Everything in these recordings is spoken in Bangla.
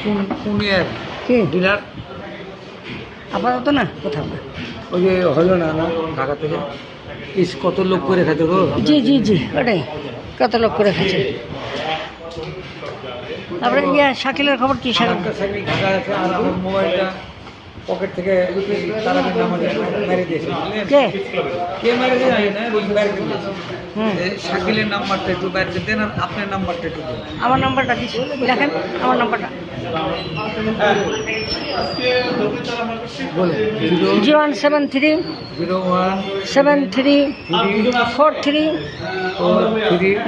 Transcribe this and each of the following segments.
কোন ইয়ার কি ডিলার? আপাতত না, কোথাও না। ওই যে হলো না না ঢাকা থেকে কত লোক করে খেতে গো? জি জি জি, ওটাই কত লোক করে রেখেছে। তারপরে শাকিলের খবর কি? শাকিল ঢাকা আছে আর আমার মোবাইলটা পকেট থেকে তারা মেরে দিয়েছে। কে কে মেরে দিয়ে জানি না, বাইরে দিয়েছে। শাকিলের নাম্বারটা একটু বাইরে দেন আর আপনার নাম্বারটা একটু দেন। আমার নাম্বারটা দিচ্ছি, দেখেন আমার নাম্বারটা বলে 0173 01 73 43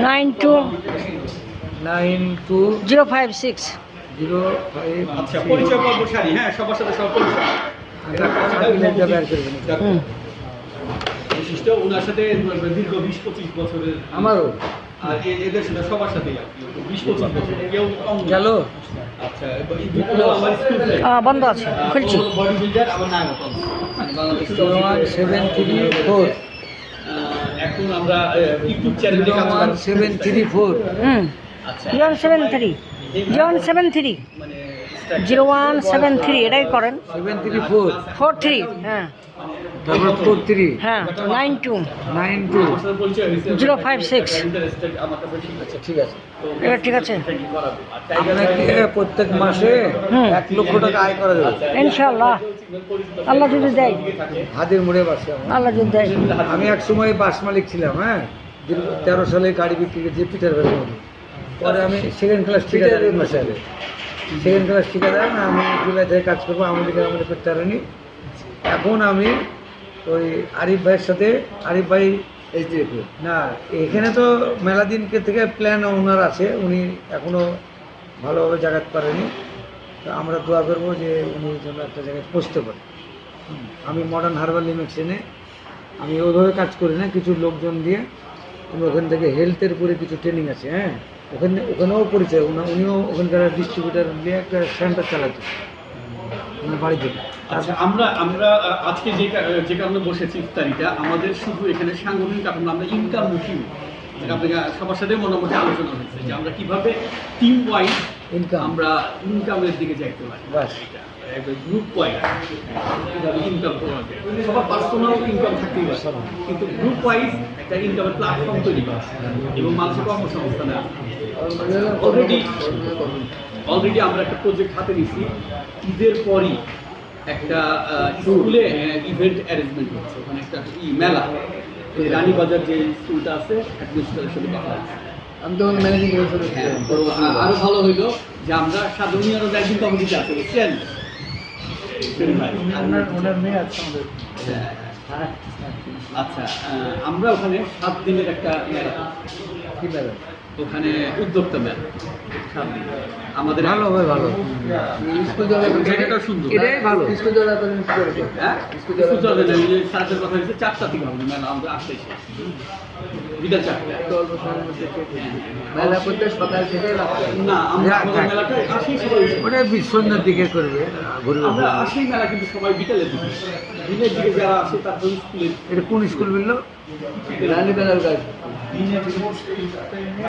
92 056। 05। পরিচয় পর্ব সারি, হ্যাঁ, সবার সাথে সব পরিচয়। বিশিষ্ট ওনার সাথে দীর্ঘ 20-25 বছরের আমারও আর এদের সাথে সবার সাথে 20-25 বছর কেউ কম গেল। আচ্ছা, এই দুটো আমার স্কুল ফ্রেন্ড বন্ধ আছে, খুলছি। বডি বিল্ডার আবার নায়ক বাংলাদেশ 734 এখন আমরা ইউটিউব চ্যানেলে কাজ করি। 734 আচ্ছা 0173 0173 মানে 0173 এটাই করেন। 734 43 হ্যাঁ তারপর 43 হ্যাঁ 92 92। আমার সাথে পরিচয় হয়েছে 056। ইন্টারেস্টেড আমার কাছে ঠিক আছে। আচ্ছা ঠিক আছে। এবার ঠিক আছে, ট্রেনিং করাবো। আর টাইগার আপনাকে প্রত্যেক মাসে 1 লক্ষ টাকা আয় করা যাবে ইনশাআল্লাহ, আল্লাহ যদি দেয়, হাতের মুড়ে বাসে আমার। আল্লাহ যদি দেয়। আমি এক সময় বাস মালিক ছিলাম, হ্যাঁ 13 সালে গাড়ি বিক্রি করেছি পিটার ভ্যানের মধ্যে। পরে আমি সেকেন্ড ক্লাস ঠিকাদার মাসে সেকেন্ড ক্লাস ঠিকাদার না, আমি জুলাই থেকে কাজ করবো, আমাদের করতে পারিনি। এখন আমি ওই আরিফ ভাইয়ের সাথে, আরিফ ভাই না এখানে তো মেলা দিনকে থেকে প্ল্যান ওনার আছে, উনি এখনও ভালোভাবে জাগাতে পারেনি। তো আমরা দোয়া করবো যে উনি যেন একটা জায়গায় পৌঁছতে পারে। আমি মডার্ন হারবাল লিমিটেশনে আমি ওইভাবে কাজ করি না, কিছু লোকজন দিয়ে আমি ওখান থেকে হেলথের উপরে কিছু ট্রেনিং আছে, হ্যাঁ ওখানেও পরিচয়, উনিও ওখানকার ডিস্ট্রিবিউটার দিয়ে একটা সেন্টার চালাচ্ছে ওনার বাড়ি থেকে। আচ্ছা, আমরা আজকে যে কারণে বসেছি ইফতারিটা, আমাদের শুধু এখানে সাংগঠনিক কারণ, আমরা ইনকাম মুখী আপনাকে সবার সাথে মোটামুটি আলোচনা হয়েছে যে আমরা কিভাবে টিম ওয়াইজ ইনকাম আমরা ইনকামের দিকে যাইতে পারি, বাস গ্রুপ ওয়াইজ কিভাবে ইনকাম করা যায়। সবার পার্সোনাল ইনকাম থাকতেই পারে, কিন্তু গ্রুপ ওয়াইজ একটা ইনকামের প্ল্যাটফর্ম তৈরি করা এবং মানুষের কর্মসংস্থানে অলরেডি আমরা একটা প্রজেক্ট হাতে নিয়েছি। ঈদের পরই একটা স্কুলে ইভেন্ট অ্যারেঞ্জমেন্ট হচ্ছে, ওখানে একটা মেলা, রানীবাজার যে স্কুলটা আছে অ্যাডমিনিস্ট্রেশনের সাথে কথা আছে। আমি তো ম্যানেজিং করেছি। হ্যাঁ, তো আরো ভালো হইলো যে আমরা সাধারণীয় ব্যাংকিং কমিটিতে আছি, বুঝছেন? ওনার মেয়ে আছে আমাদের। আচ্ছা, আমরা ওখানে 7 দিনের একটা মেলা, কি মেলা? ওখানে উদ্যোক্তা মেলা 7 দিন। আমাদের ভালো হবে, ভালো স্কুল জায়গাটা সুন্দর, এটাই ভালো। স্কুল যাওয়া হ্যাঁ স্কুল চলে যায়। ওই যে স্যারদের কথা হয়েছে 4টা থেকে হবে মেলা, আমাদের 8টায় শেষ, বিকাল 4টায়। মেলা করতে সকাল থেকে না, আমরা মেলাটা আসি সবাই, ওটা সন্ধ্যার দিকে করবে, আমরা আসি মেলা কিন্তু সবাই বিকালের দিকে, দিনের দিকে যারা আসে তারপর স্কুলে। এটা কোন স্কুল বললো? রানীবাজার।